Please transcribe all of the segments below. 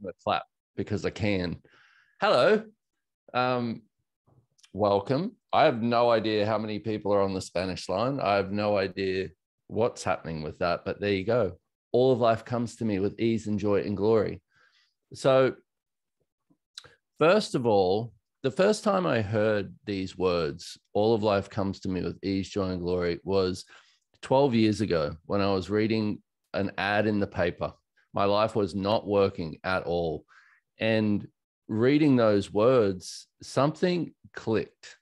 going to clap because I can. Hello. Welcome. I have no idea how many people are on the Spanish line. I have no idea what's happening with that, but there you go. All of life comes to me with ease and joy and glory. So first of all, the first time I heard these words, all of life comes to me with ease, joy, and glory, was 12 years ago when I was reading an ad in the paper. My life was not working at all. And reading those words, something clicked.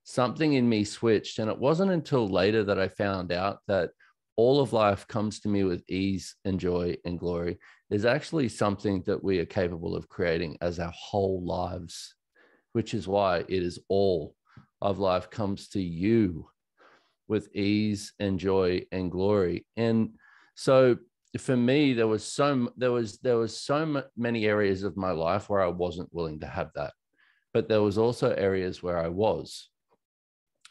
Something in me switched. And it wasn't until later that I found out that all of life comes to me with ease and joy and glory is actually something that we are capable of creating as our whole lives, which is why it is all of life comes to you with ease and joy and glory. And so for me, there was so many areas of my life where I wasn't willing to have that, but there was also areas where I was.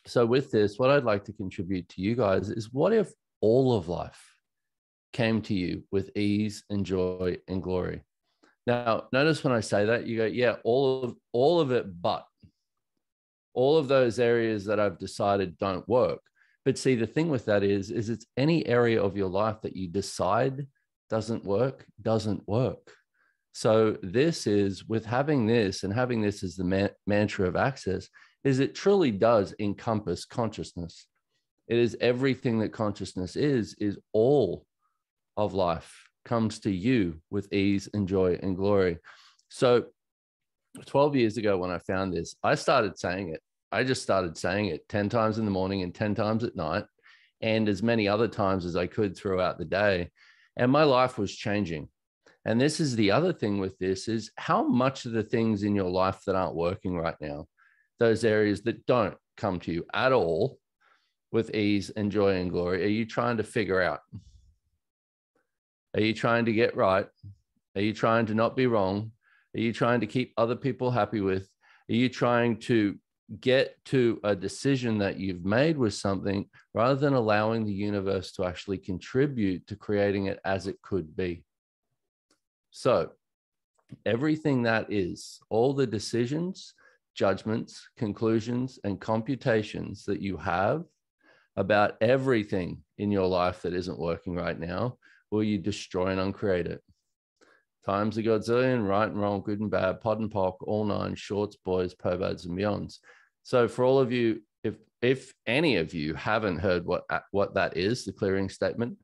So with this, what I'd like to contribute to you guys is, what if all of life came to you with ease and joy and glory? Now, notice when I say that, you go, yeah, all of it, but all of those areas that I've decided don't work. But see, the thing with that is it's any area of your life that you decide doesn't work. So this is, with having this and having this as the mantra of access, is it truly does encompass consciousness. It is everything that consciousness is all of life comes to you with ease and joy and glory. So 12 years ago when I found this, I started saying it. I just started saying it 10 times in the morning and 10 times at night, and as many other times as I could throughout the day. And my life was changing. And this is the other thing with this, is how much of the things in your life that aren't working right now, those areas that don't come to you at all with ease and joy and glory, are you trying to figure out? Are you trying to get right? Are you trying to not be wrong? Are you trying to keep other people happy with? Are you trying to get to a decision that you've made with something rather than allowing the universe to actually contribute to creating it as it could be? So everything that is, all the decisions, judgments, conclusions, and computations that you have about everything in your life that isn't working right now, will you destroy and uncreate it? Times a godzillion, right and wrong, good and bad, pod and pock, all nine, shorts, boys, perverts, and beyonds. So for all of you, if any of you haven't heard what that is, the clearing statement,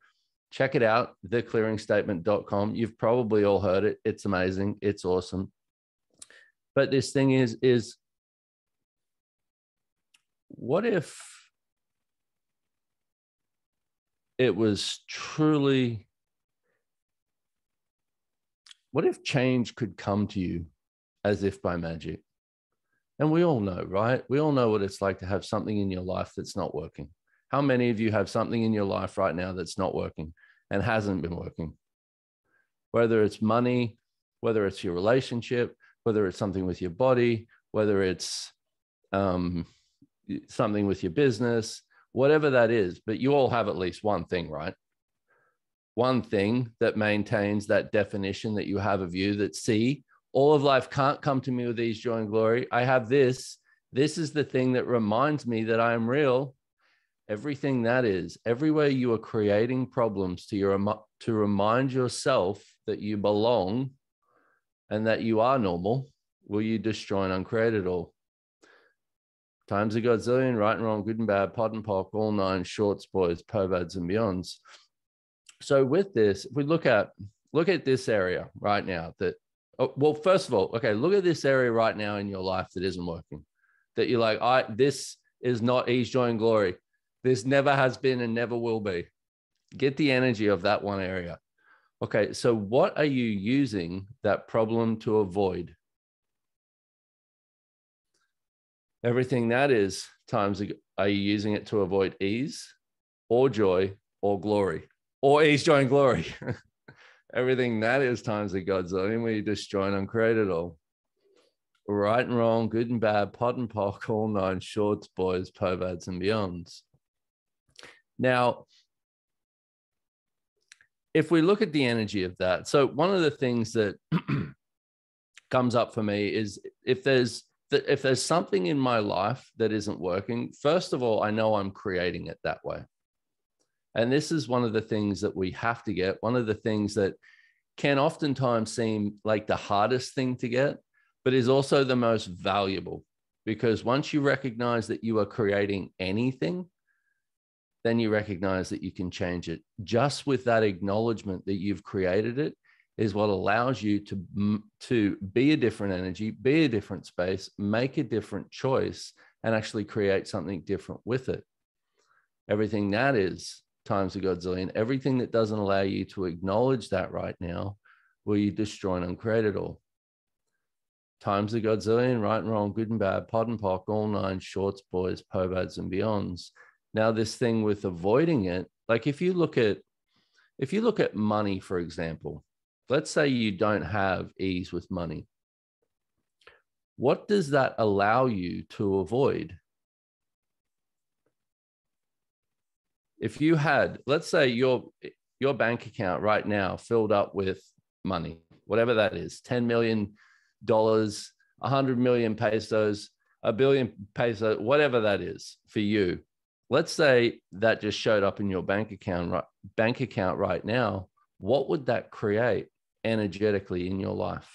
check it out, theclearingstatement.com. You've probably all heard it. It's amazing. It's awesome. But this thing is what if it was truly, what if change could come to you as if by magic? And we all know, right? We all know what it's like to have something in your life that's not working. How many of you have something in your life right now that's not working and hasn't been working? Whether it's money, whether it's your relationship, whether it's something with your body, whether it's something with your business, whatever that is, but you all have at least one thing, right? One thing that maintains that definition that you have of you, that see, all of life can't come to me with ease, joy, and glory. I have this. This is the thing that reminds me that I am real. Everything that is, everywhere you are creating problems to remind yourself that you belong and that you are normal, will you destroy and uncreate it all? Times a godzillion, right and wrong, good and bad, pod and pock, all nine, shorts, boys, perverts, and beyonds. So with this, if we look at this area right now that, well, first of all, okay, look at this area right now in your life that isn't working, that you're like, this is not ease, joy, and glory. This never has been and never will be. Get the energy of that one area. Okay, so what are you using that problem to avoid? Everything that is times, are you using it to avoid ease or joy or glory or ease, joy, and glory? Everything that is times a godzillion, where you destroy and uncreate it all. Right and wrong, good and bad, pod and pock, all nine, shorts, boys, perverts, and beyonds. Now, if we look at the energy of that, so one of the things that comes up for me is if there's something in my life that isn't working, first of all, I know I'm creating it that way. And this is one of the things that we have to get, one of the things that can oftentimes seem like the hardest thing to get, but is also the most valuable. Because once you recognize that you are creating anything, then you recognize that you can change it. Just with that acknowledgement that you've created it is what allows you to be a different energy, be a different space, make a different choice, and actually create something different with it. Everything that is times a godzillion, everything that doesn't allow you to acknowledge that right now, will you destroy and uncreate it all. Times a godzillion, right and wrong, good and bad, pod and pock, all nine, shorts, boys, pobads, and beyonds. Now, this thing with avoiding it, like if you look at money, for example, let's say you don't have ease with money. What does that allow you to avoid? If you had, let's say your bank account right now filled up with money, whatever that is, $10 million, 100 million pesos, a billion pesos, whatever that is for you. Let's say that just showed up in your bank account right now. What would that create energetically in your life?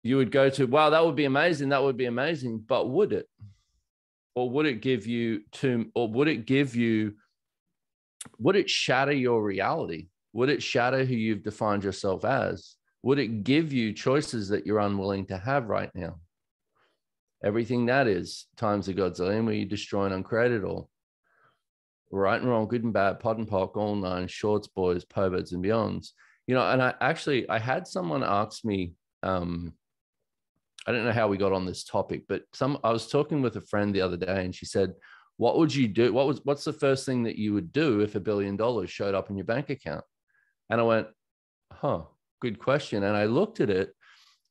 You would go to, wow, that would be amazing. That would be amazing. But would it? Or would it give you would it shatter your reality? Would it shatter who you've defined yourself as? Would it give you choices that you're unwilling to have right now? Everything that is times a godzillion, where you destroy and uncreate it all. Right and wrong, good and bad, pod and pock, all nine, shorts, boys, pobads, and beyonds. You know, and I had someone ask me, I don't know how we got on this topic, but I was talking with a friend the other day, and she said, what would you do? What's the first thing that you would do if $1 billion showed up in your bank account? And I went, good question. And I looked at it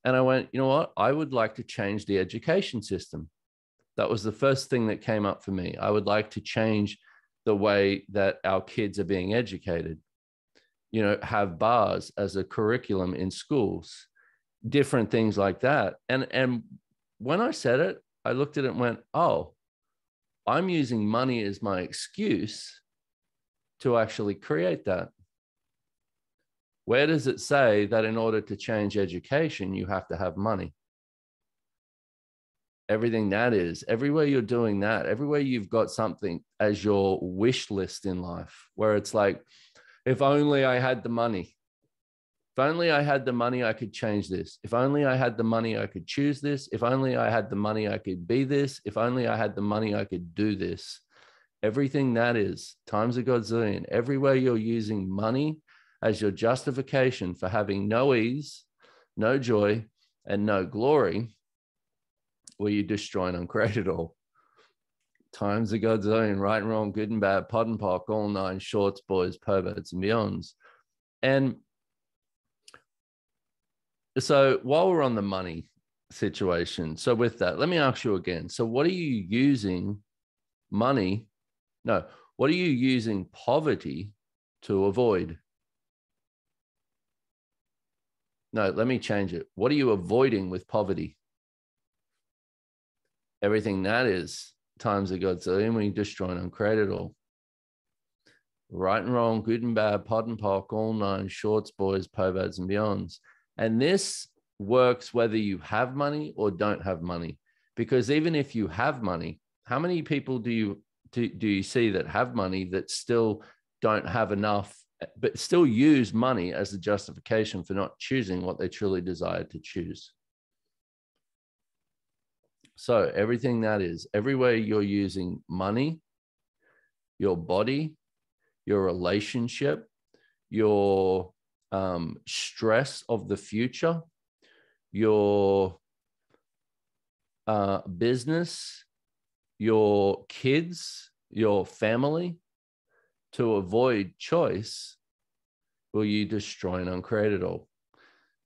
and I went, you know what? I would like to change the education system. That was the first thing that came up for me. I would like to change the way that our kids are being educated, you know, have bars as a curriculum in schools, different things like that. And when I said it, I looked at it and went, oh, I'm using money as my excuse to actually create that. Where does it say that in order to change education, you have to have money? Everything that is, everywhere you're doing that, everywhere you've got something as your wish list in life, where it's like, if only I had the money. If only I had the money, I could change this. If only I had the money, I could choose this. If only I had the money, I could be this. If only I had the money, I could do this. Everything that is times a godzillion, everywhere you're using money as your justification for having no ease, no joy, and no glory, will you destroy and uncreate it all. Times a godzillion, right and wrong, good and bad, pod and pock, all nine, shorts, boys, pobads, and beyonds. And so while we're on the money situation, so with that, let me ask you again. So what are you using money? No, what are you using poverty to avoid? No, let me change it. What are you avoiding with poverty? Everything that is times a godzillion, when you destroy and uncreate it all. Right and wrong, good and bad, pod and pock, all nine, shorts, boys, pobads, and beyonds. And this works whether you have money or don't have money. Because even if you have money, how many people do you see that have money that still don't have enough, but still use money as a justification for not choosing what they truly desire to choose? So everything that is, everywhere you're using money, your body, your relationship, your stress of the future, your business, your kids, your family, to avoid choice, will you destroy and uncreate it all?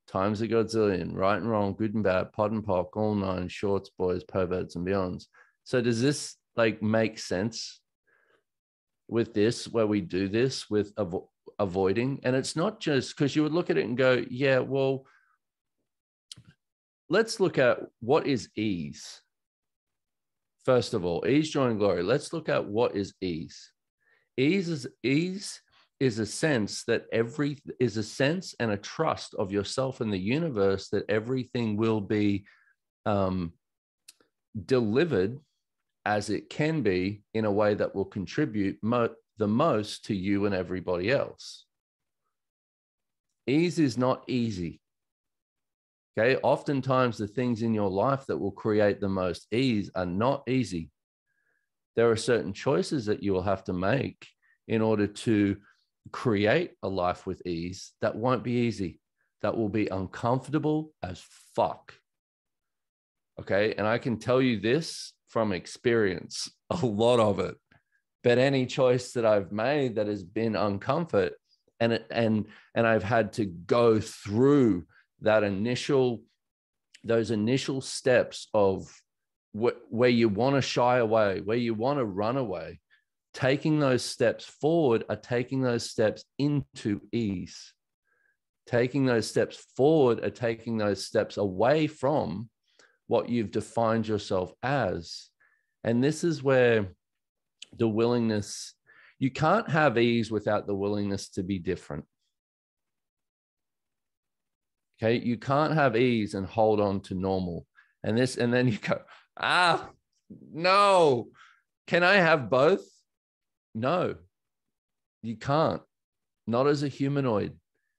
Times a godzillion, right and wrong, good and bad, pod and pock, all nine, shorts, boys, pobads, and beyonds. So does this like make sense? with this, where we do this with avoiding. And it's not just because you would look at it and go, yeah, well, let's look at what is ease. First of all, ease, joy, and glory. Let's look at what is ease. Ease is a sense that is a sense and a trust of yourself and the universe that everything will be delivered as it can be in a way that will contribute the most to you and everybody else. Ease is not easy. Okay, oftentimes the things in your life that will create the most ease are not easy. There are certain choices that you will have to make in order to create a life with ease that won't be easy, that will be uncomfortable as fuck. Okay, and I can tell you this from experience, a lot of it. But any choice that I've made that has been uncomfort, and I've had to go through those initial steps of where you want to shy away, where you want to run away, taking those steps forward are taking those steps into ease. Taking those steps forward are taking those steps away from what you've defined yourself as. And this is where the willingness, you can't have ease without the willingness to be different. Okay, you can't have ease and hold on to normal. And then you go, no. Can I have both? No, you can't. Not as a humanoid.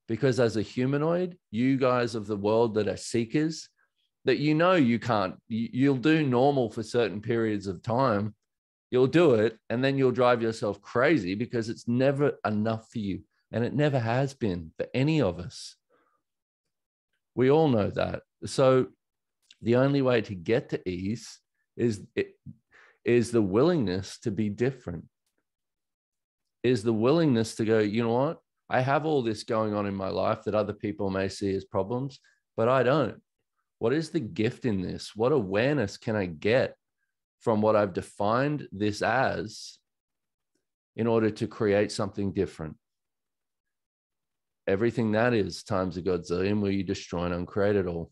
Because as a humanoid, you guys of the world that are seekers, that you can't, you'll do normal for certain periods of time. You'll do it, and then you'll drive yourself crazy because it's never enough for you. And it never has been for any of us. We all know that. So the only way to get to ease is the willingness to be different. Is the willingness to go, you know what? I have all this going on in my life that other people may see as problems, but I don't. What is the gift in this? What awareness can I get from what I've defined this as in order to create something different? Everything that is times a godzillion, where you destroy and uncreate it all.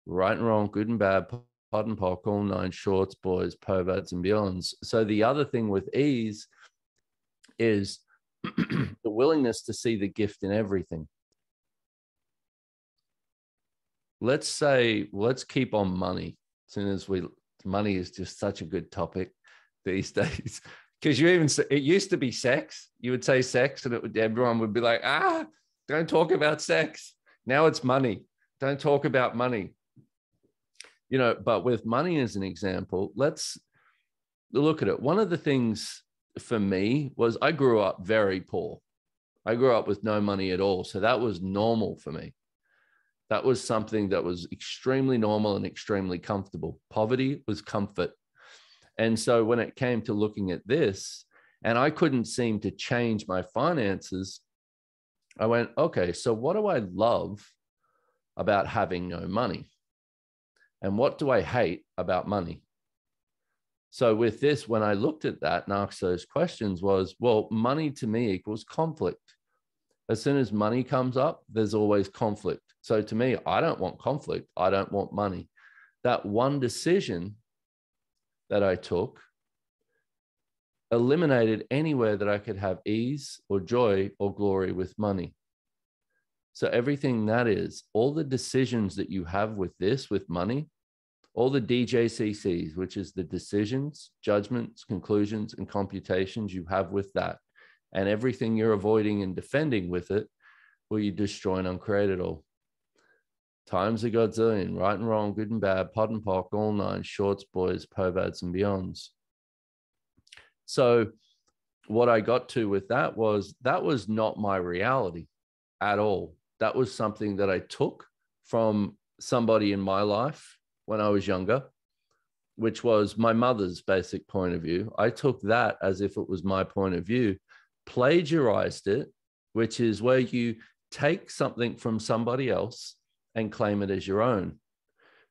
Right and wrong, good and bad, pot and pock, all nine shorts, boys, perverts, and beyonds. So the other thing with ease is the willingness to see the gift in everything. Let's keep on money. Money is just such a good topic these days. Because it used to be sex. You would say sex and everyone would be like, don't talk about sex. Now it's money. Don't talk about money. But with money as an example, let's look at it. One of the things for me was I grew up very poor. I grew up with no money at all. So that was normal for me. That was something that was extremely normal and extremely comfortable. Poverty was comfort. And so when it came to looking at this, and I couldn't seem to change my finances, I went, okay, so what do I love about having no money? And what do I hate about money? So with this, when I looked at that and asked those questions was, well, money to me equals conflict. As soon as money comes up, there's always conflict. So to me, I don't want conflict. I don't want money. That one decision that I took eliminated anywhere that I could have ease or joy or glory with money. So everything that is, all the decisions that you have with money, all the DJCCs, which is the decisions, judgments, conclusions, and computations you have with that, and everything you're avoiding and defending with it, will you destroy and uncreate it all. Times a godzillion, right and wrong, good and bad, pot and pock, all nine, shorts, boys, perverts, and beyonds. So what I got to with that was not my reality at all. That was something that I took from somebody in my life when I was younger, which was my mother's basic point of view. I took that as if it was my point of view, plagiarized it, which is where you take something from somebody else and claim it as your own.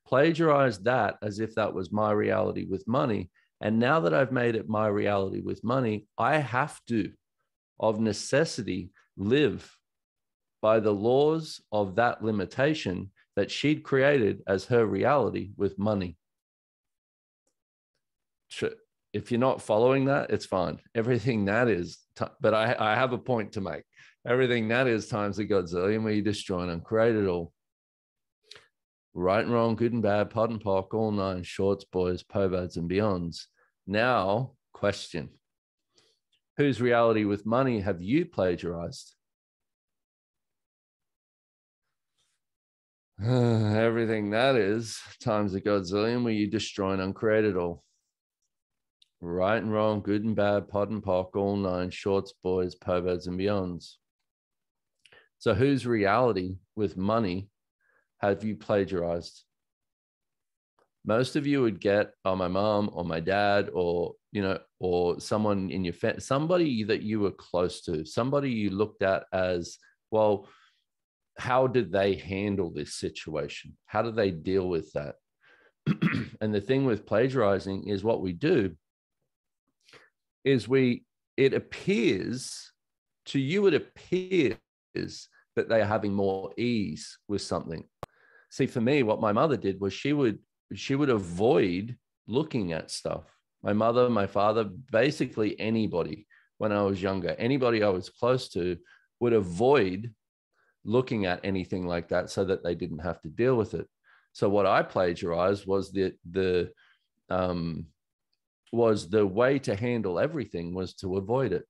Plagiarized that as if that was my reality with money, And now that I've made it my reality with money, I have to, of necessity, live by the laws of that limitation that she'd created as her reality with money. If you're not following that, it's fine. Everything that is, but I have a point to make. Everything that is times a godzillion, where you destroy and uncreate it all. Right and wrong, good and bad, pod and pock, all nine, shorts, boys, pobads, and beyonds. Now, question. Whose reality with money have you plagiarized? Everything that is times a godzillion, where you destroy and uncreate it all. Right and wrong, good and bad, pod and pock, all nine, shorts, boys, pobads, and beyonds. So whose reality with money have you plagiarized? Most of you would get, oh, my mom or my dad, or, you know, or someone in your family, somebody that you were close to, somebody you looked at as, well, how did they handle this situation? How do they deal with that? And the thing with plagiarizing is, what we do is it appears to you, it appears that they are having more ease with something. See, for me, what my mother did was she would avoid looking at stuff. My mother, my father, basically anybody when I was younger, anybody I was close to would avoid looking at anything like that so that they didn't have to deal with it. So what I plagiarized was the way to handle everything was to avoid it.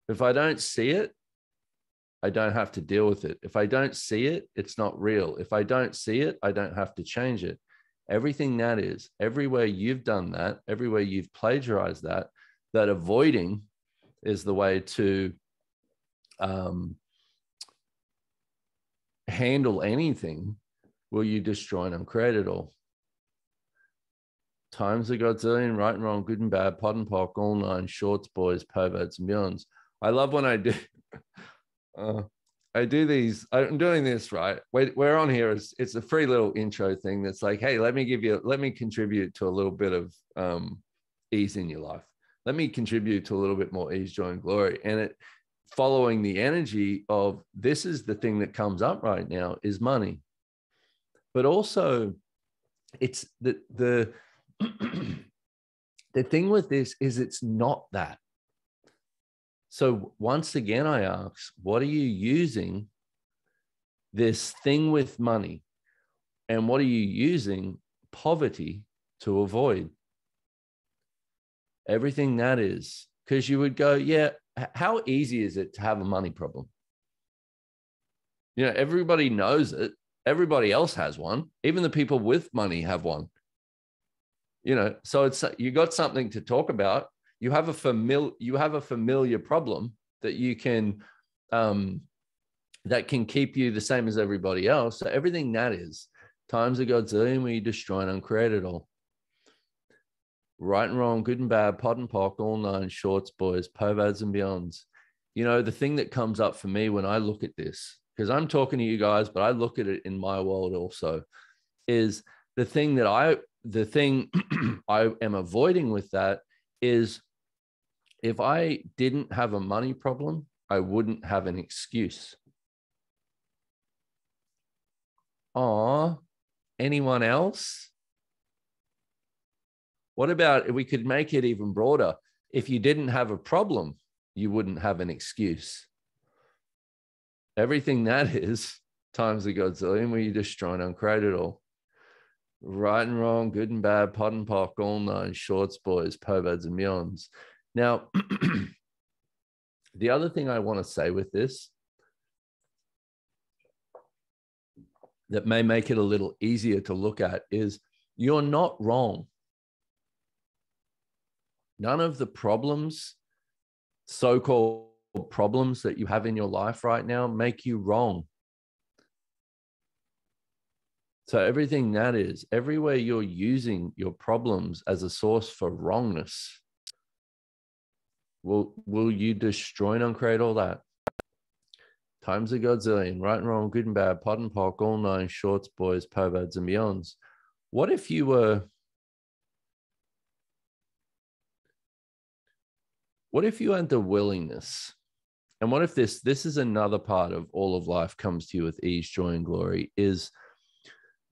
If I don't see it, I don't have to deal with it. If I don't see it, it's not real. If I don't see it, I don't have to change it. Everything that is, everywhere you've done that, everywhere you've plagiarized that avoiding is the way to handle anything. Will you destroy and uncreate it all? Times a godzillion, right and wrong, good and bad, pod and pock, all nine, shorts, boys, pobads, and beyonds. I love when I do. I do these. I'm doing this right. We're on here. It's a free little intro thing that's like, hey, let me contribute to a little bit of ease in your life. Let me contribute to a little bit more ease, joy, and glory. And it, following the energy of this is the thing that comes up right now is money, but also it's the thing with this is it's not that. So once again, I ask, what are you using this thing with money, and what are you using poverty to avoid? Everything that is, because you would go, yeah, how easy is it to have a money problem? You know, everybody knows it. Everybody else has one. Even the people with money have one. You know, so it's, you got something to talk about. You have a familiar problem that you can, that can keep you the same as everybody else. So everything that is times a godzillion, where you destroy and uncreate it all. Right and wrong, good and bad, pod and pock, all nine, shorts, boys, pobads, and beyonds. You know, the thing that comes up for me when I look at this, because I'm talking to you guys, but I look at it in my world also, is the thing I am avoiding with that is, if I didn't have a money problem, I wouldn't have an excuse. Aw, anyone else? What about if we could make it even broader? If you didn't have a problem, you wouldn't have an excuse. Everything that is times the godzillion, where you destroy and uncreate it all. Right and wrong, good and bad, pod and pock, all nine, shorts, boys, pobads, and beyonds. Now, the other thing I want to say with this that may make it a little easier to look at is, you're not wrong. None of the problems, so-called problems that you have in your life right now, make you wrong. So everything that is, everywhere you're using your problems as a source for wrongness, will you destroy and uncreate all that? Times a godzillion, right and wrong, good and bad, pod and pock, all nine, shorts, boys, pobads, and beyonds. What if you were what if you had the willingness? And what if this is another part of all of life comes to you with ease, joy, and glory, is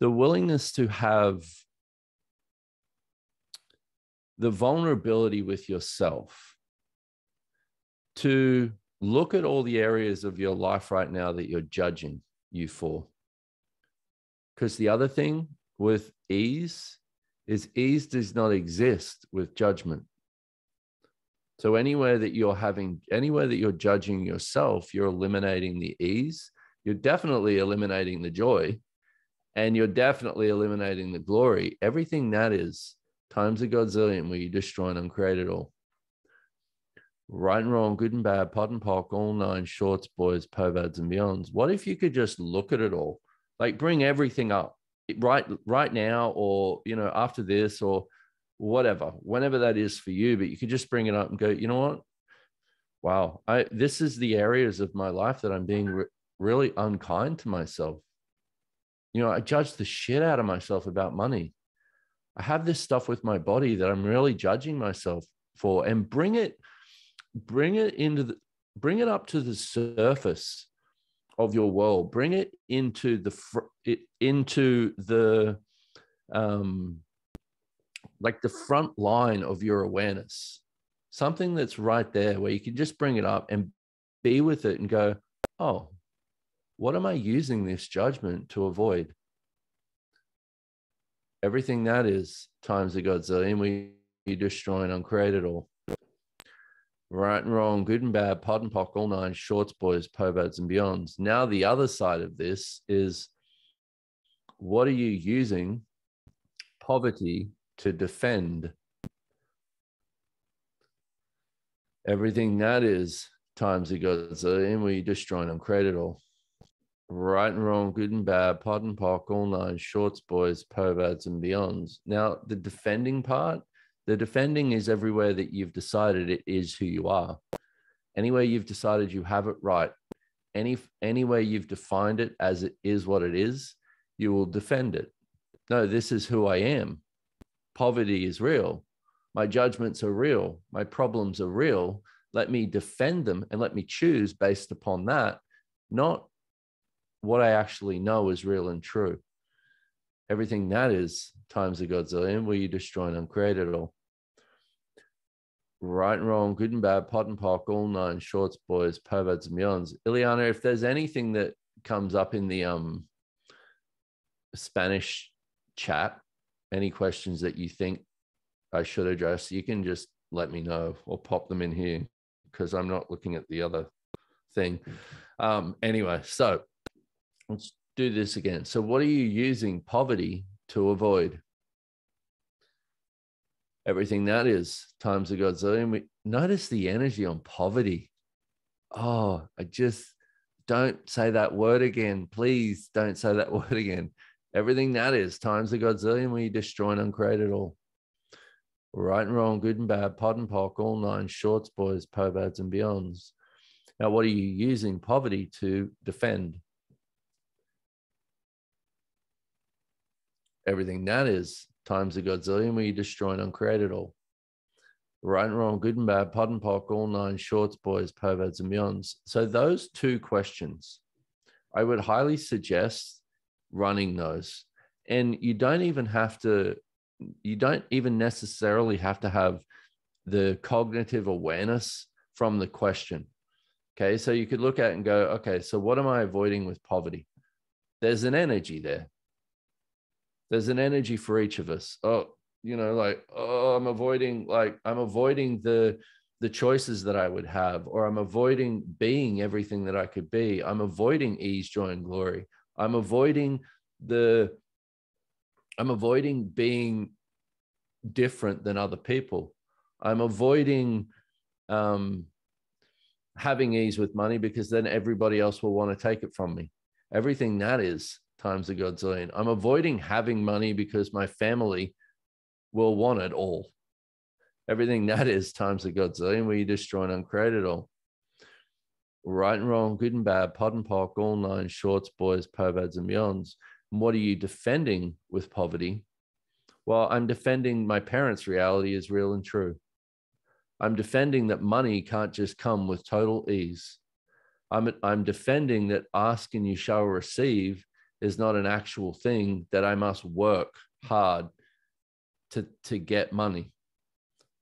the willingness to have the vulnerability with yourself to look at all the areas of your life right now that you're judging you for. Because the other thing with ease is ease does not exist with judgment. So anywhere that you're judging yourself, you're eliminating the ease. You're definitely eliminating the joy, and you're definitely eliminating the glory. Everything that is times a godzillion, where you destroy and uncreate it all. Right and wrong, good and bad, pot and pock, all nine, shorts, boys, povads, and beyonds. What if you could just look at it all? Like, bring everything up right now, or, after this, or whatever, whenever that is for you. But you could just bring it up and go, you know what? Wow, this is the areas of my life that I'm being really unkind to myself. I judge the shit out of myself about money. I have this stuff with my body that I'm really judging myself for, and bring it up to the surface of your world. Bring it into the like the front line of your awareness, something that's right there where you can just bring it up and be with it and go, oh, what am I using this judgment to avoid? Everything that is times a godzillion, we destroy and uncreate it all. Right and wrong, good and bad, pot and pock, all nine, shorts, boys, povads, and beyonds. Now, the other side of this is, what are you using poverty to defend? Everything that is times a godzillion, we destroy and uncreate it all. Right and wrong, good and bad, pot and pock, all nine, shorts, boys, povads, and beyonds. Now, the defending is everywhere that you've decided it is who you are. Anywhere you've decided you have it right, anywhere you've defined it as it is what it is, you will defend it. No, this is who I am. Poverty is real. My judgments are real. My problems are real. Let me defend them, and let me choose based upon that, not what I actually know is real and true. Everything that is times a godzillion, where you destroy and uncreate it all. Right and wrong, good and bad, pot and pock, all nine, shorts, boys, povads, and beyonds. Ileana, if there's anything that comes up in the Spanish chat, any questions that you think I should address, you can just let me know or pop them in here, because I'm not looking at the other thing. Anyway, so let's do this again. So what are you using poverty to avoid? Everything that is times a godzillion. We notice the energy on poverty. Oh, I just don't say that word again. Please don't say that word again. Everything that is times a godzillion, we destroy and uncreate it all. Right and wrong, good and bad, pot and pock, all nine, shorts, boys, povads, and beyonds. Now, what are you using poverty to defend? Everything that is times a godzillion, where you destroy and uncreate it all. Right and wrong, good and bad, pot and pock, all nine, shorts, boys, povads, and beyonds. So those two questions, I would highly suggest running those. And you don't even necessarily have to have the cognitive awareness from the question. Okay, so you could look at it and go, okay, so what am I avoiding with poverty? There's an energy there. There's an energy for each of us. I'm avoiding the choices that I would have, or I'm avoiding being everything that I could be. I'm avoiding ease, joy, and glory. I'm avoiding being different than other people. I'm avoiding having ease with money, because then everybody else will want to take it from me. Everything that is times a godzillion. I'm avoiding having money because my family will want it all. Everything that is times a godzillion, where you destroy and uncreate it all. Right and wrong, good and bad, pot and pock, all nine, shorts, boys, povads, and beyonds. And what are you defending with poverty? Well, I'm defending my parents' reality is real and true. I'm defending that money can't just come with total ease. I'm defending that ask and you shall receive is not an actual thing, that I must work hard to get money.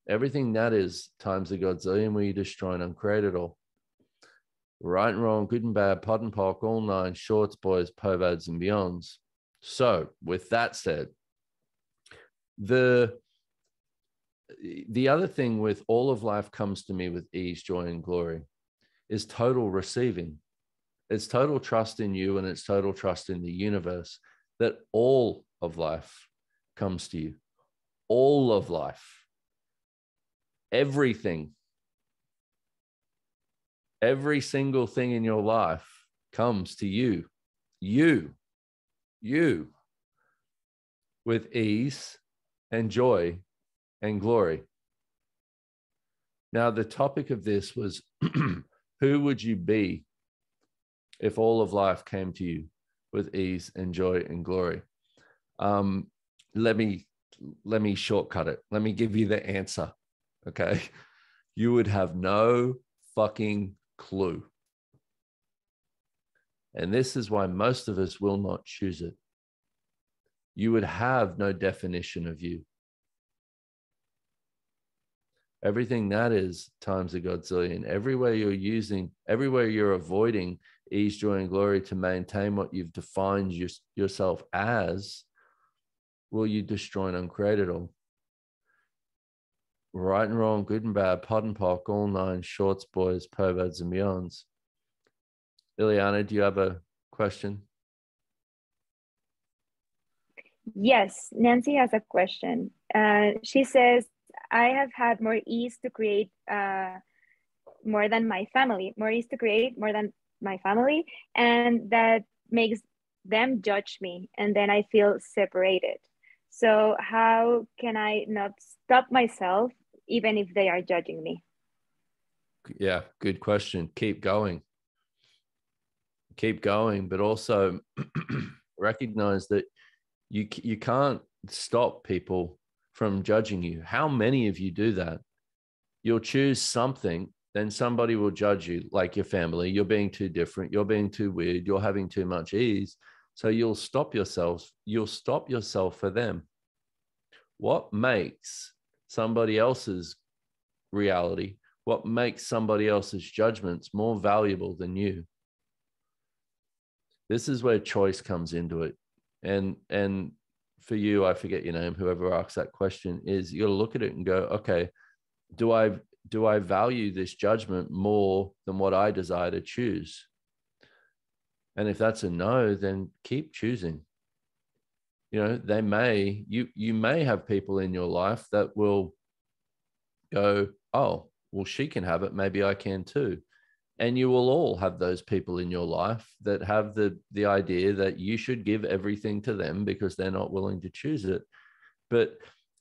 Everything that is times a godzillion, where you destroy and uncreate it all. Right and wrong, good and bad, pod and pock, all nine, shorts, boys, povads, and beyonds. So with that said, the other thing with all of life comes to me with ease, joy, and glory is total receiving. It's total trust in you, and it's total trust in the universe that all of life comes to you. All of life. Everything. Every single thing in your life comes to you. You. With ease and joy and glory. Now, the topic of this was, who would you be if all of life came to you with ease and joy and glory? Let me shortcut it. Let me give you the answer. Okay. You would have no fucking clue. And this is why most of us will not choose it. You would have no definition of you. Everything that is times a godzillion. Everywhere you're avoiding ease, joy, and glory to maintain what you've defined yourself as, will you destroy and uncreate it all? Right and wrong, good and bad, pod and pock, all nine, shorts, boys, povads, and beyonds. Ileana, do you have a question? Yes, Nancy has a question. She says, I have had more ease to create more than my family, and that makes them judge me, and then I feel separated. So how can I not stop myself even if they are judging me? Yeah, good question. Keep going, but also recognize that you can't stop people from judging you. How many of you do that? You'll choose something, then somebody will judge you, like your family. You're being too different. You're being too weird. You're having too much ease. So you'll stop yourself. You'll stop yourself for them. What makes somebody else's reality, what makes somebody else's judgments more valuable than you? This is where choice comes into it. And for you, I forget your name, whoever asks that question, is you got to look at it and go, okay, do I value this judgment more than what I desire to choose? And if that's a no, then keep choosing. You know, you may have people in your life that will go, oh, well, she can have it, maybe I can too. And you will all have those people in your life that have the idea that you should give everything to them because they're not willing to choose it. But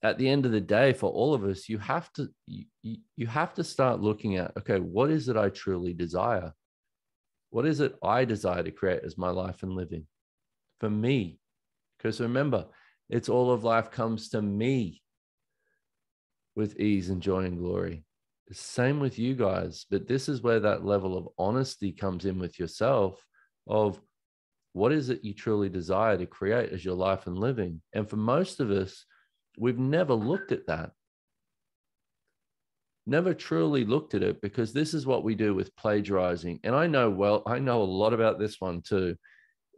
at the end of the day, for all of us, you have to start looking at, okay, what is it I truly desire? What is it I desire to create as my life and living for me? Because remember, it's all of life comes to me with ease and joy and glory. Same with you guys, but this is where that level of honesty comes in with yourself of what is it you truly desire to create as your life and living. And for most of us, we've never looked at that. Never truly looked at it, because this is what we do with plagiarizing. And I know a lot about this one too,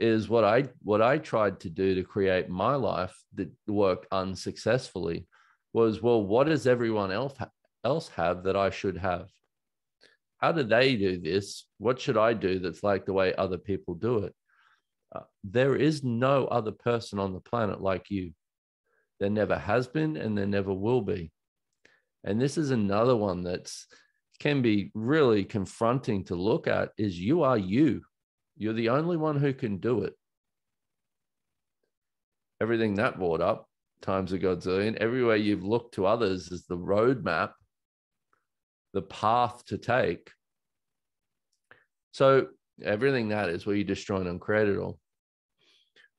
is what I tried to do to create my life that worked unsuccessfully was, well, what does everyone else have that I should have? How do they do this? What should I do that's like the way other people do it? There is no other person on the planet like you. There never has been, and there never will be. And this is another one that's can be really confronting to look at, is you are you. You're the only one who can do it. Everything that brought up times a godzillion, everywhere you've looked to others as the roadmap, the path to take. So everything that is where you destroy and uncreate it all.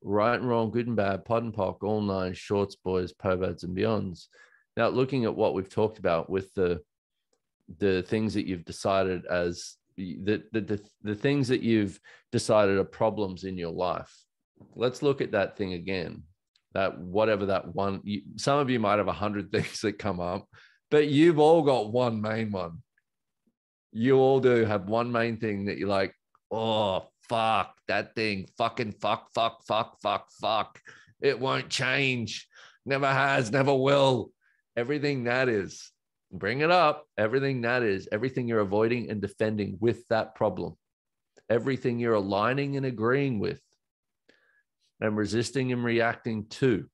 Right and wrong, good and bad, pod and pock, all nine, shorts, boys, povads, and beyonds. Now, looking at what we've talked about with the the things that you've decided as the things that you've decided are problems in your life. Let's look at that thing again. That whatever that one, some of you might have 100 things that come up, but you've all got one main one. You all do have one main thing that you're like, oh, fuck, that thing, fucking fuck. It won't change. Never has, never will. Everything that is, bring it up. Everything that is, everything you're avoiding and defending with that problem, everything you're aligning and agreeing with and resisting and reacting to,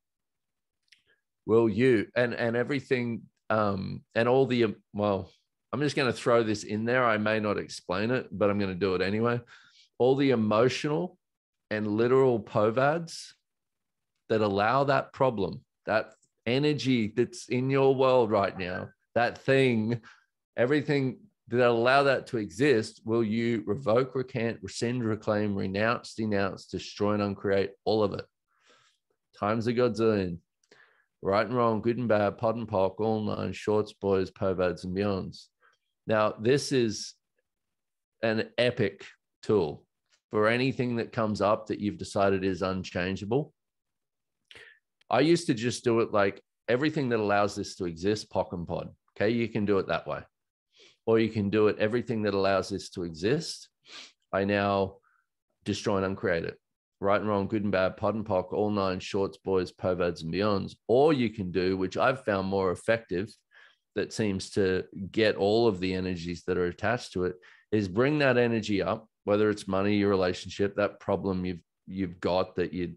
will you, and everything, and all the, well, I'm just going to throw this in there. I may not explain it, but I'm going to do it anyway. All the emotional and literal POVADs that allow that problem, that energy that's in your world right now, that thing, everything that allow that to exist, will you revoke, recant, rescind, reclaim, renounce, denounce, destroy, and uncreate all of it? Times a godzillion. Right and wrong, good and bad, pod and pock, all nine, shorts, boys, POVADs, and beyonds. Now, this is an epic tool for anything that comes up that you've decided is unchangeable. I used to just do it like everything that allows this to exist, POC and pod. Okay, you can do it that way. Or you can do it, everything that allows this to exist, I now destroy and uncreate it. Right and wrong, good and bad, pod and pock, all nine, shorts, boys, POVADs, and beyonds. Or you can do, which I've found more effective, that seems to get all of the energies that are attached to it, is bring that energy up, whether it's money, your relationship, that problem you've got, that you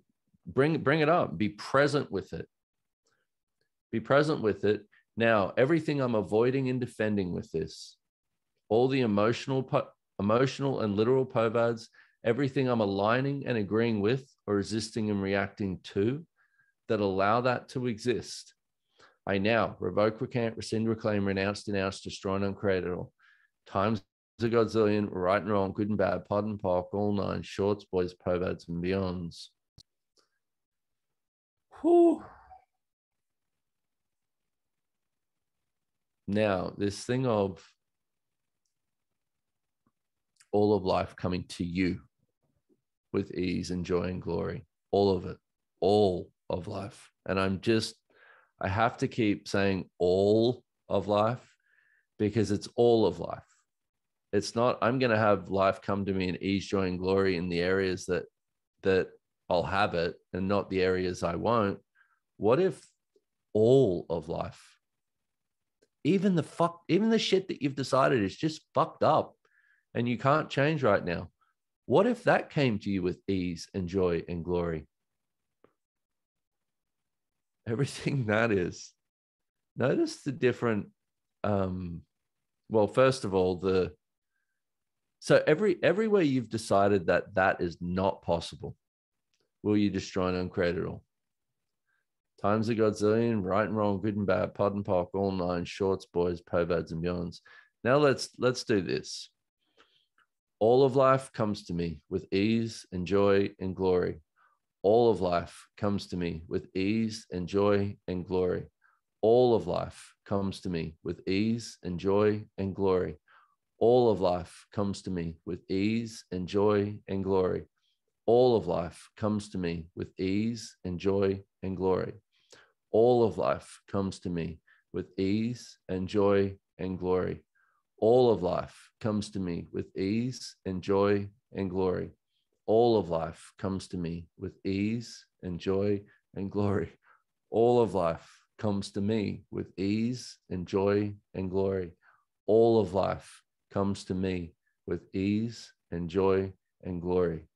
bring it up, be present with it. Be present with it. Now, everything I'm avoiding and defending with this, all the emotional and literal POVADs, everything I'm aligning and agreeing with or resisting and reacting to that allow that to exist, I now revoke, recant, rescind, reclaim, renounce, denounce, destroy, and uncreate it all. Times a godzillion, right and wrong, good and bad, pod and pock, all nine, shorts, boys, POVADs, and beyonds. Whew. Now, this thing of all of life coming to you with ease and joy and glory, all of it, all of life. And I have to keep saying all of life because it's all of life. It's not, I'm going to have life come to me in ease, joy, and glory in the areas that I'll have it and not the areas I won't. What if all of life, even the shit that you've decided is just fucked up and you can't change right now, what if that came to you with ease and joy and glory? Everything that is. Notice the different, well, first of all, so everywhere you've decided that is not possible, will you destroy and uncreate it all? Times a godzillion, right and wrong, good and bad, pod and pock, all nine, shorts, boys, POVADs, and beyonds. Now let's do this. All of life comes to me with ease and joy and glory. All of life comes to me with ease and joy and glory. All of life comes to me with ease and joy and glory. All of life comes to me with ease and joy and glory. All of life comes to me with ease and joy and glory. All of life comes to me with ease and joy and glory. All of life comes to me with ease and joy and glory. All of life comes to me with ease and joy and glory. All of life comes to me with ease and joy and glory. All of life comes to me with ease and joy and glory.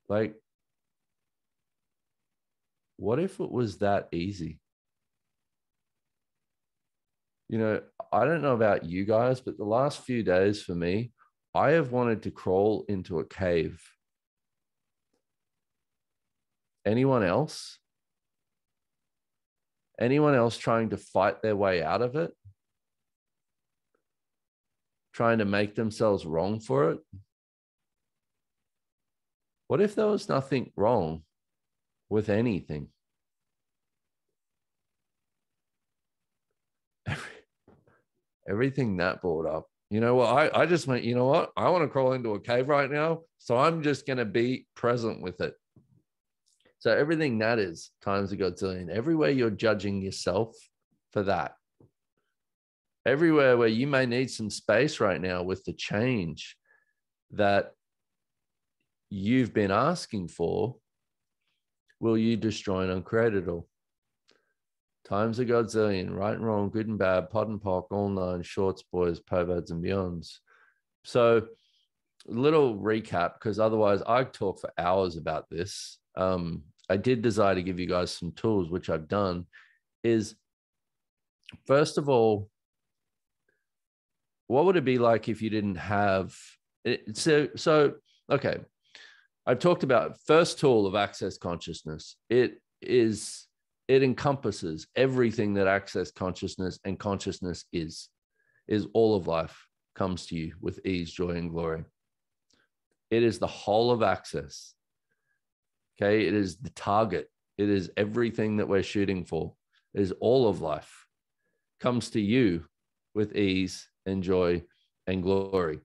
Like, what if it was that easy? You know, I don't know about you guys, but the last few days for me, I have wanted to crawl into a cave. Anyone else? Anyone else trying to fight their way out of it? Trying to make themselves wrong for it? What if there was nothing wrong with anything? everything that brought up. You know what? I just went, you know what? I want to crawl into a cave right now. So I'm just going to be present with it. So everything that is times a godzillion, everywhere you're judging yourself for that, everywhere where you may need some space right now with the change that you've been asking for, will you destroy and uncreate it all? Times a godzillion, right and wrong, good and bad, pod and pock, all nine, shorts, boys, perverts, and beyonds. So, little recap, because otherwise I talk for hours about this. I did desire to give you guys some tools, which I've done. Is first of all, what would it be like if you didn't have it? So okay, I've talked about first tool of access consciousness. It encompasses everything that access consciousness and consciousness is all of life comes to you with ease, joy, and glory. It is the whole of access. Okay. It is the target. It is everything that we're shooting for. It is all of life comes to you with ease and joy and glory.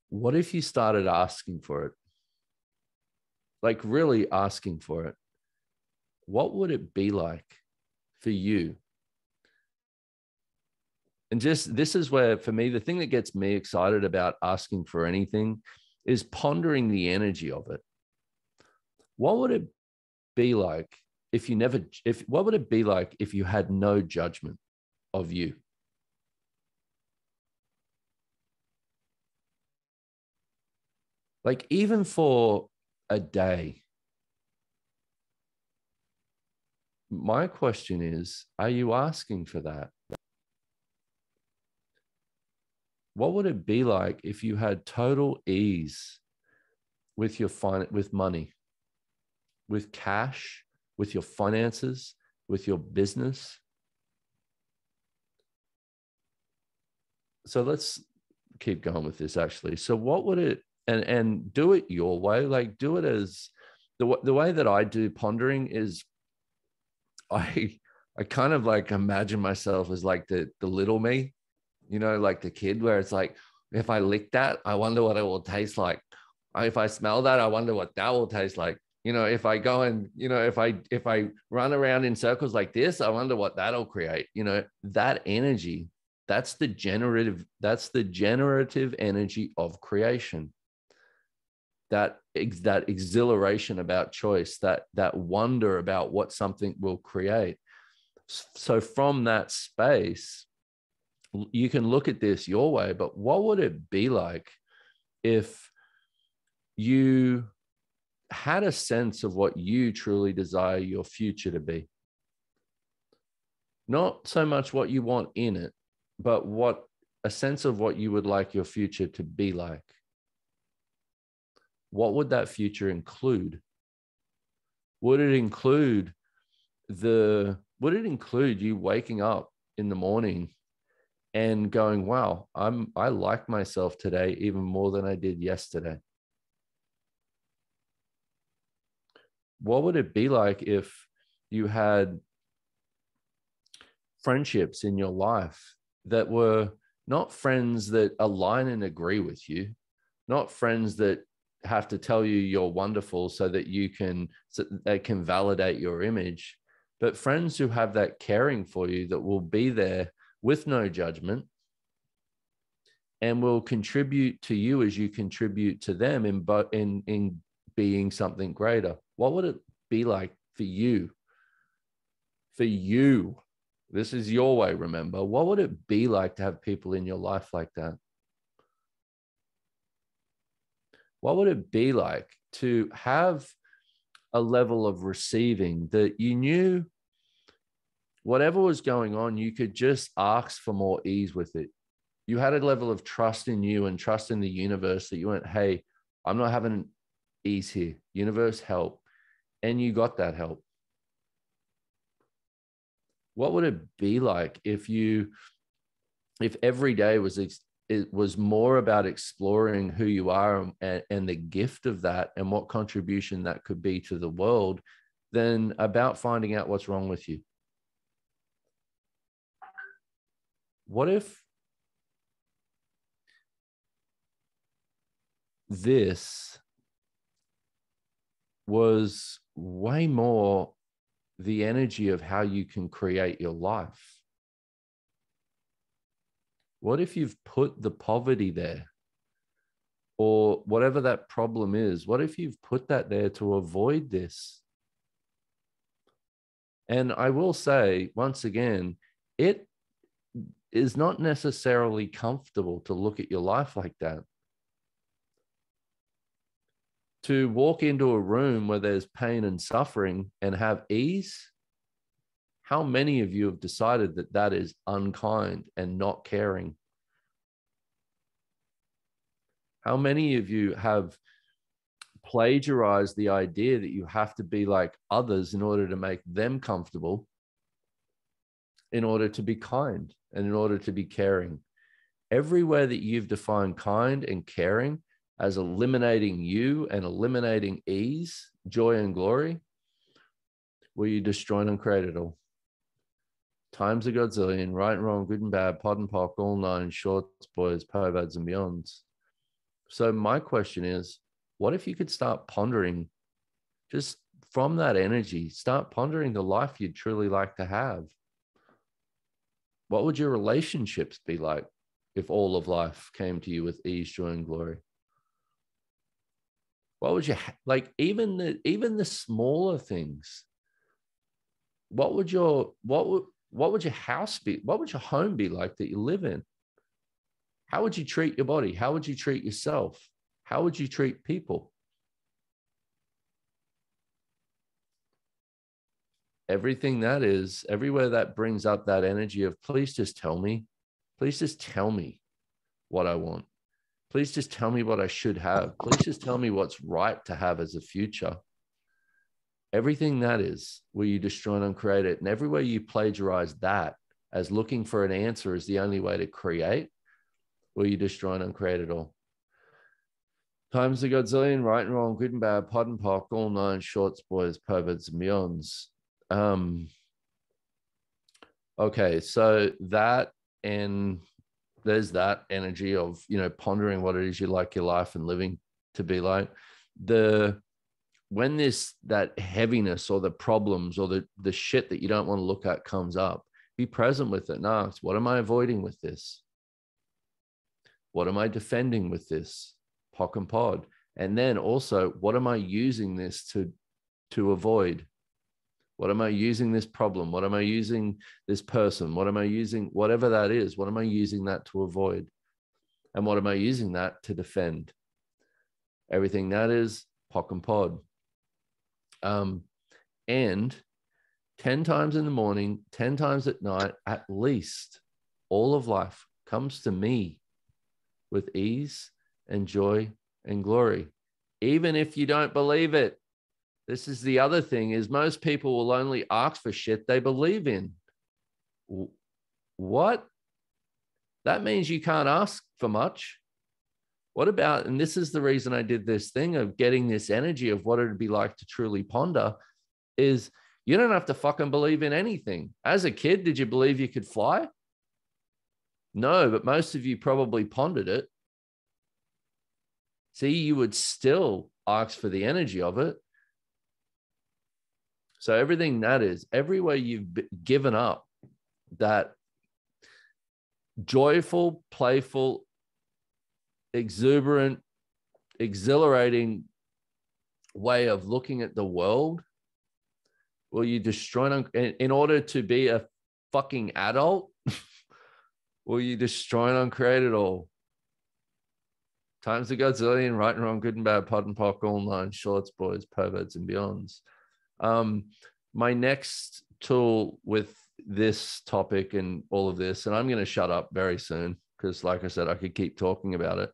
What if you started asking for it? Like really asking for it? What would it be like for you? And just this is where, for me, the thing that gets me excited about asking for anything is pondering the energy of it. What would it be like what would it be like if you had no judgment of you? Like even for a day. My question is, are you asking for that? What would it be like if you had total ease with with money, with cash, with your finances, with your business? So let's keep going with this actually. So what would it, and do it your way, like do it as the way that I do pondering is I kind of like imagine myself as like the little me, you know, like the kid where it's like, if I lick that, I wonder what it will taste like. If I smell that, I wonder what that will taste like. You know, if I go and, you know, if I run around in circles like this, I wonder what that'll create. You know, that energy, that's the generative energy of creation. That exhilaration about choice, that wonder about what something will create. So from that space, you can look at this your way, but what would it be like if you had a sense of what you truly desire your future to be? Not so much what you want in it, but a sense of what you would like your future to be like. What would that future include? Would it include you waking up in the morning and going, wow, I like myself today even more than I did yesterday? What would it be like if you had friendships in your life that were not friends that align and agree with you, not friends that have to tell you you're wonderful so that they can validate your image, but friends who have that caring for you, that will be there with no judgment and will contribute to you as you contribute to them in being something greater? What would it be like for you? For you, this is your way, remember. What would it be like to have people in your life like that? What would it be like to have a level of receiving that you knew whatever was going on, you could just ask for more ease with it? You had a level of trust in you and trust in the universe that you went, hey, I'm not having ease here. Universe, help. And you got that help. What would it be like if every day it was more about exploring who you are and the gift of that and what contribution that could be to the world than about finding out what's wrong with you? what if this was way more the energy of how you can create your life? What if you've put the poverty there, or whatever that problem is? What if you've put that there to avoid this? And I will say, once again, it is not necessarily comfortable to look at your life like that. To walk into a room where there's pain and suffering and have ease, how many of you have decided that that is unkind and not caring? How many of you have plagiarized the idea that you have to be like others in order to make them comfortable, in order to be kind and in order to be caring? Everywhere that you've defined kind and caring as eliminating you and eliminating ease, joy, and glory, will you destroy and uncreate it all? Times a godzillion, right and wrong, good and bad, pod and pock, all nine, shorts, boys, perverts, and beyonds. So my question is, what if you could start pondering, just from that energy, start pondering the life you'd truly like to have? What would your relationships be like if all of life came to you with ease, joy, and glory? What would you like? Even the smaller things. What would your house be? What would your home be like that you live in? How would you treat your body? How would you treat yourself? How would you treat people? Everything that is, everywhere that brings up that energy of, please just tell me what I want. Please just tell me what I should have. Please just tell me what's right to have as a future. Everything that is, will you destroy and uncreate it? And everywhere you plagiarize that as looking for an answer is the only way to create, will you destroy and uncreate it all? Times a godzillion, right and wrong, good and bad, pod and pock, all nine, shorts, boys, perverts, and beyonds. Okay, so that, and there's that energy of, pondering what it is you like your life and living to be like. When that heaviness or the problems or the shit that you don't want to look at comes up, be present with it and ask, what am I avoiding with this? What am I defending with this? Pock and pod. And then also, what am I using this to avoid? What am I using this problem? What am I using this person? What am I using, whatever that is, what am I using that to avoid? And what am I using that to defend? Everything that is, pock and pod. And 10 times in the morning, 10 times at night, at least, all of life comes to me with ease and joy and glory. Even if you don't believe it. This is the other thing, is most people will only ask for shit they believe in. What? That means you can't ask for much. What about, and this is the reason I did this thing of getting this energy of what it'd be like to truly ponder, is you don't have to fucking believe in anything. As a kid, did you believe you could fly? No, but most of you probably pondered it. See, you would still ask for the energy of it. So everything that is, everywhere you've given up that joyful, playful, exuberant, exhilarating way of looking at the world, will you destroy, in order to be a fucking adult, will you destroy and uncreate it all? Times a godzillion, right and wrong, good and bad, pod and pock, all nine, shorts, boys, perverts, and beyonds. My next tool with this topic and all of this, and I'm going to shut up very soon because, like I said, I could keep talking about it,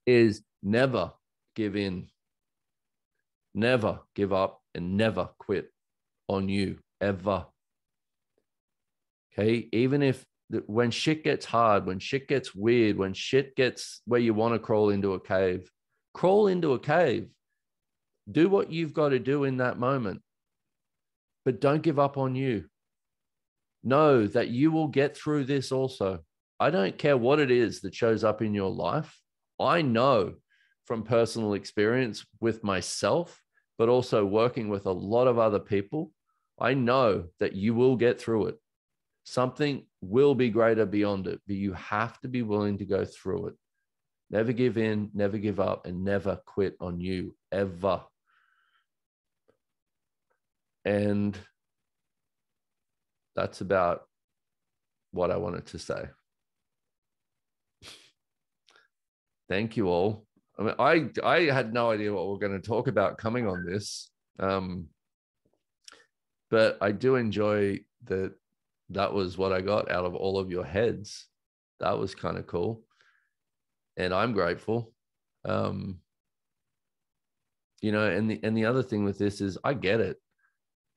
is never give in, never give up, and never quit on you, ever. Okay? Even if when shit gets hard, when shit gets weird, when shit gets where you want to crawl into a cave, crawl into a cave. Do what you've got to do in that moment, but don't give up on you. know that you will get through this also. I don't care what it is that shows up in your life. I know from personal experience with myself, but also working with a lot of other people, I know that you will get through it. Something will be greater beyond it, but you have to be willing to go through it. Never give in, never give up, and never quit on you, ever. And that's about what I wanted to say. Thank you all. I mean, I had no idea what we're going to talk about coming on this. But I do enjoy that was what I got out of all of your heads. That was kind of cool. And I'm grateful. And the other thing with this is I get it.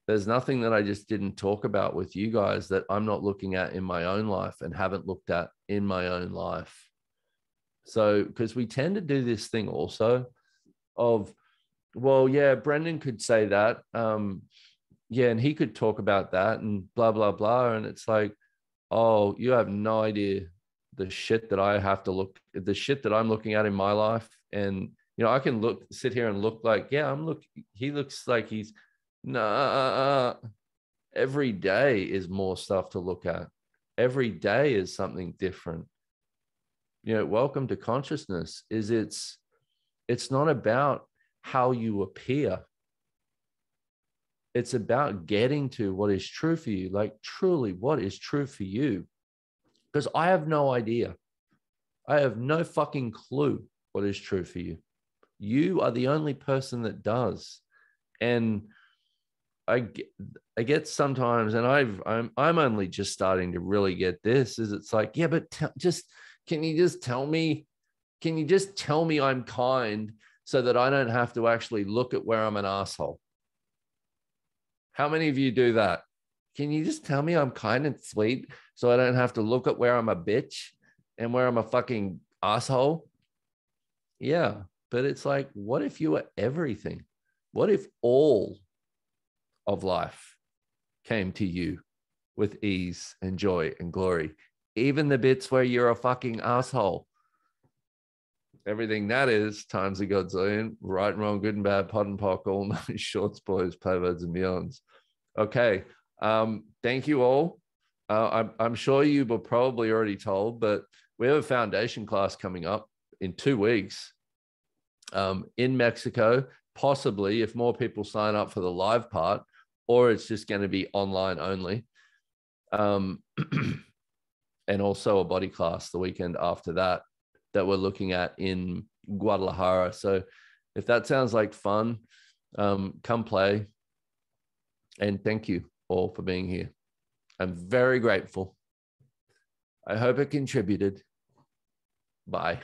There's nothing that I just didn't talk about with you guys that I'm not looking at in my own life and haven't looked at in my own life. So, because we tend to do this thing also of, well, yeah, Brendon could say that. Yeah, and he could talk about that and blah, blah, blah. And it's like, oh, you have no idea the shit that the shit that I'm looking at in my life. And, I can sit here and look like, yeah, he looks like he's, nah. Every day is more stuff to look at. Every day is something different. Welcome to consciousness it's not about how you appear. It's about getting to what is true for you, like truly what is true for you. Because I have no idea. I have no fucking clue what is true for you. You are the only person that does. And I get sometimes, and I'm only just starting to really get this, is it's like, yeah, but can you just tell me I'm kind so that I don't have to actually look at where I'm an asshole? How many of you do that? Can you just tell me I'm kind and sweet so I don't have to look at where I'm a bitch and where I'm a fucking asshole? Yeah, but it's like, what if you were everything? What if all of life came to you with ease and joy and glory? Even the bits where you're a fucking asshole. Everything that is times a godzillion, right and wrong, good and bad, pot and pock, all night, shorts, boys, perverts, and beyonds. Okay. Thank you all. I'm sure you were probably already told, but we have a foundation class coming up in 2 weeks in Mexico, possibly if more people sign up for the live part, or it's just going to be online only. And also a body class the weekend after that we're looking at in Guadalajara. So if that sounds like fun, come play. And thank you all for being here. I'm very grateful. I hope it contributed. Bye.